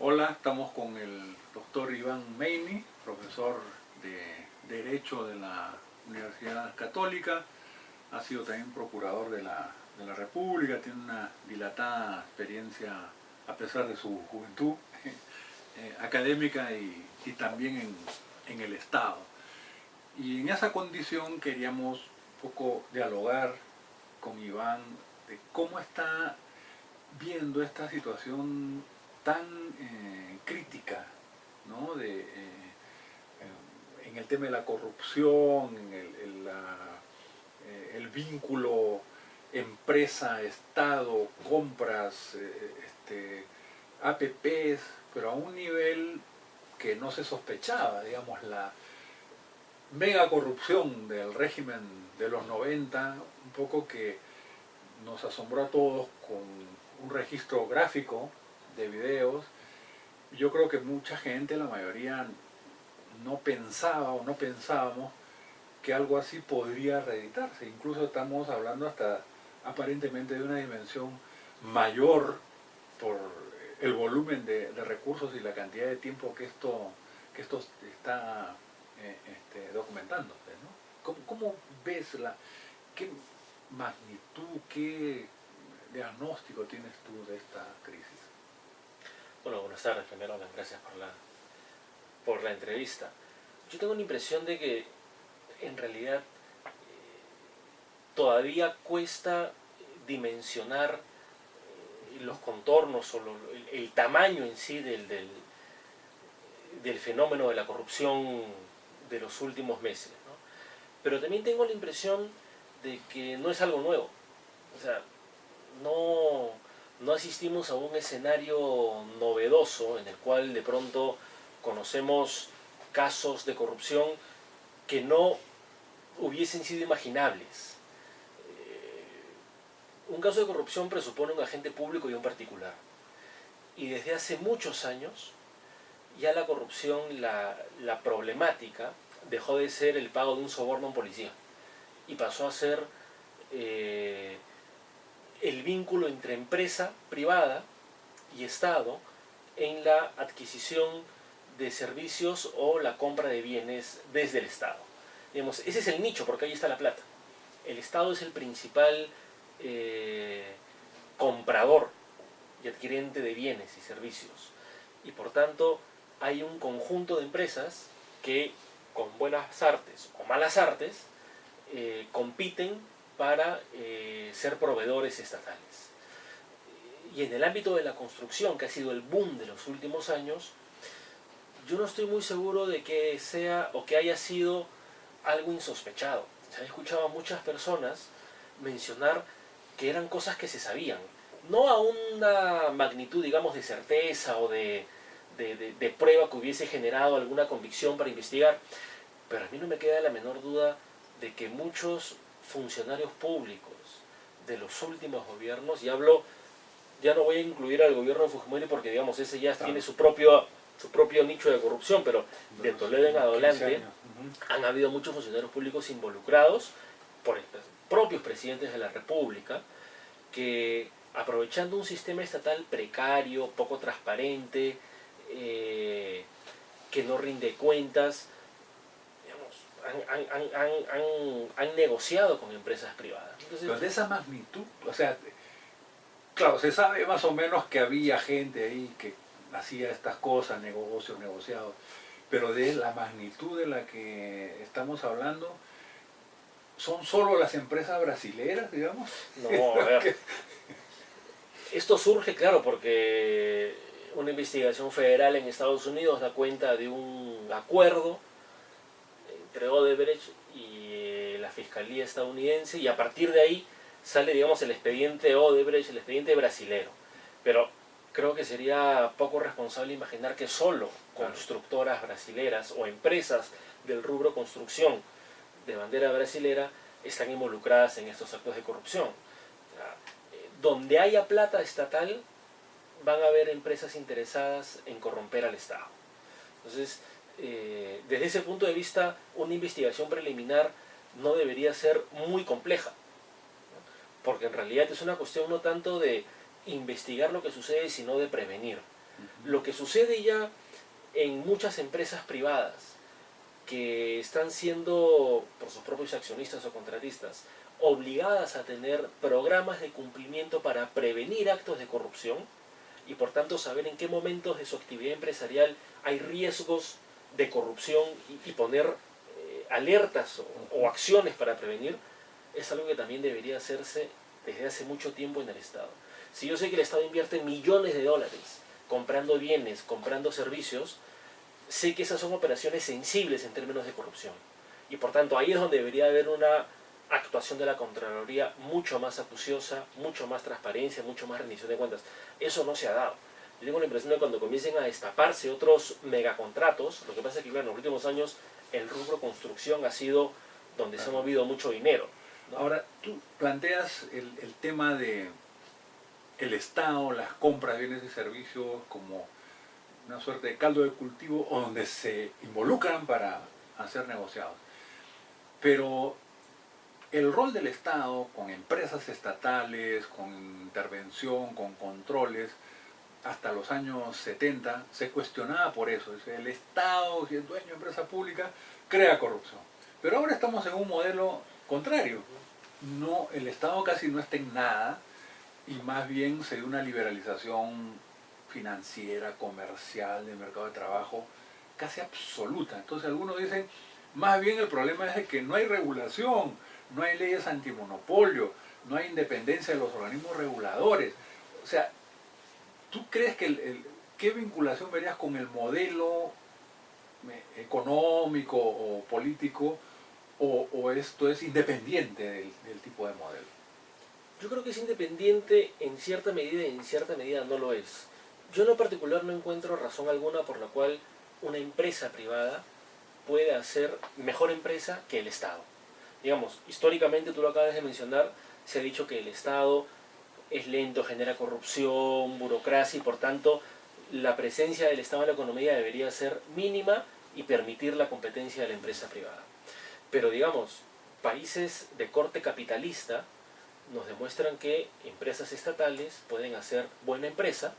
Hola, estamos con el doctor Iván Meini, profesor de Derecho de la Universidad Católica. Ha sido también procurador de la República, tiene una dilatada experiencia, a pesar de su juventud, académica y también en el Estado. Y en esa condición queríamos un poco dialogar con Iván de cómo está viendo esta situación tan crítica, ¿no? En el tema de la corrupción, en el vínculo empresa-estado, compras, APPs, pero a un nivel que no se sospechaba, digamos, la mega corrupción del régimen de los 90, un poco que nos asombró a todos con un registro gráfico de videos. Yo creo que mucha gente, la mayoría, no pensaba o no pensábamos que algo así podría reeditarse. Incluso estamos hablando hasta aparentemente de una dimensión mayor por el volumen de recursos y la cantidad de tiempo que esto está documentándose, ¿no? ¿Cómo ves qué magnitud, qué diagnóstico tienes tú de esta crisis? Bueno, buenas tardes. Primero, gracias por la entrevista. Yo tengo la impresión de que en realidad todavía cuesta dimensionar los contornos o el tamaño en sí del fenómeno de la corrupción de los últimos meses, ¿no? Pero también tengo la impresión de que no es algo nuevo. O sea, no asistimos a un escenario novedoso en el cual de pronto conocemos casos de corrupción que no hubiesen sido imaginables. Un caso de corrupción presupone un agente público y un particular. Y desde hace muchos años ya la corrupción, la problemática, dejó de ser el pago de un soborno a un policía y pasó a ser el vínculo entre empresa privada y Estado en la adquisición de servicios o la compra de bienes desde el Estado. Digamos, ese es el nicho, porque ahí está la plata. El Estado es el principal comprador y adquirente de bienes y servicios. Y por tanto, hay un conjunto de empresas que, con buenas artes o malas artes, compiten para ser proveedores estatales. Y en el ámbito de la construcción, que ha sido el boom de los últimos años, yo no estoy muy seguro de que sea o que haya sido algo insospechado. Se han escuchado a muchas personas mencionar que eran cosas que se sabían, no a una magnitud, digamos, de certeza o de prueba que hubiese generado alguna convicción para investigar, pero a mí no me queda la menor duda de que muchos funcionarios públicos de los últimos gobiernos, y hablo, ya no voy a incluir al gobierno de Fujimori porque, digamos, ese ya tiene su propio nicho de corrupción, pero de Toledo en adelante han habido muchos funcionarios públicos involucrados por propios presidentes de la República que, aprovechando un sistema estatal precario, poco transparente, que no rinde cuentas, han negociado con empresas privadas. Entonces, pero de esa magnitud, o sea, claro, se sabe más o menos que había gente ahí que hacía estas cosas, negocios, negociados, pero de la magnitud de la que estamos hablando, ¿son solo las empresas brasileras, digamos? No, a ver. Esto surge, claro, porque una investigación federal en Estados Unidos da cuenta de un acuerdo entre Odebrecht y la Fiscalía estadounidense, y a partir de ahí sale, digamos, el expediente Odebrecht, el expediente brasilero. Pero creo que sería poco responsable imaginar que solo constructoras brasileras o empresas del rubro construcción de bandera brasilera están involucradas en estos actos de corrupción. Donde haya plata estatal, van a haber empresas interesadas en corromper al Estado. Entonces, desde ese punto de vista, una investigación preliminar no debería ser muy compleja, ¿no? Porque en realidad es una cuestión no tanto de investigar lo que sucede, sino de prevenir. Lo que sucede ya en muchas empresas privadas que están siendo, por sus propios accionistas o contratistas, obligadas a tener programas de cumplimiento para prevenir actos de corrupción y por tanto saber en qué momentos de su actividad empresarial hay riesgos de corrupción y poner alertas o acciones para prevenir, es algo que también debería hacerse desde hace mucho tiempo en el Estado. Si yo sé que el Estado invierte millones de dólares comprando bienes, comprando servicios, sé que esas son operaciones sensibles en términos de corrupción. Y por tanto ahí es donde debería haber una actuación de la Contraloría mucho más acuciosa, mucho más transparencia, mucho más rendición de cuentas. Eso no se ha dado. Yo tengo la impresión de que cuando comiencen a destaparse otros megacontratos, lo que pasa es que claro, en los últimos años el rubro construcción ha sido donde se ha movido mucho dinero, ¿no? Ahora, tú planteas el tema de el Estado, las compras de bienes y servicios como una suerte de caldo de cultivo o donde se involucran para hacer negociados. Pero el rol del Estado con empresas estatales, con intervención, con controles, hasta los años 70 se cuestionaba por eso. Es decir, el Estado, si es dueño de empresa pública, crea corrupción. Pero ahora estamos en un modelo contrario. No, el Estado casi no está en nada y más bien se dio una liberalización financiera, comercial, del mercado de trabajo, casi absoluta. Entonces algunos dicen, más bien el problema es de que no hay regulación, no hay leyes antimonopolio, no hay independencia de los organismos reguladores. O sea, ¿tú crees que qué vinculación verías con el modelo económico o político o esto es independiente del tipo de modelo? Yo creo que es independiente en cierta medida y en cierta medida no lo es. Yo en lo particular no encuentro razón alguna por la cual una empresa privada puede hacer mejor empresa que el Estado. Digamos, históricamente, tú lo acabas de mencionar, se ha dicho que el Estado es lento, genera corrupción, burocracia y por tanto la presencia del Estado en la economía debería ser mínima y permitir la competencia de la empresa privada. Pero digamos, países de corte capitalista nos demuestran que empresas estatales pueden hacer buena empresa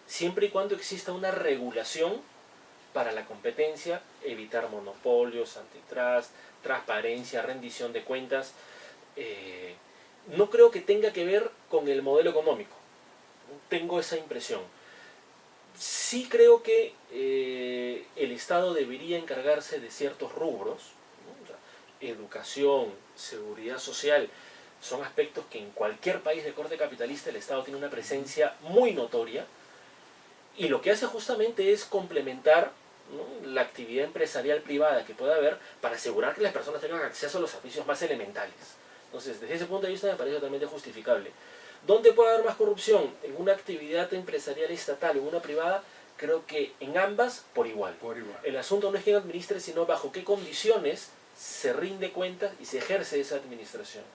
siempre y cuando exista una regulación para la competencia, evitar monopolios, antitrust, transparencia, rendición de cuentas. No creo que tenga que ver con el modelo económico. Tengo esa impresión. Sí creo que el Estado debería encargarse de ciertos rubros, ¿no? O sea, educación, seguridad social, son aspectos que en cualquier país de corte capitalista el Estado tiene una presencia muy notoria y lo que hace justamente es complementar, ¿no?, la actividad empresarial privada que pueda haber para asegurar que las personas tengan acceso a los servicios más elementales. Entonces, desde ese punto de vista me parece totalmente justificable. ¿Dónde puede haber más corrupción? ¿En una actividad empresarial estatal o en una privada? Creo que en ambas por igual. Por igual. El asunto no es quién administre, sino bajo qué condiciones se rinde cuentas y se ejerce esa administración.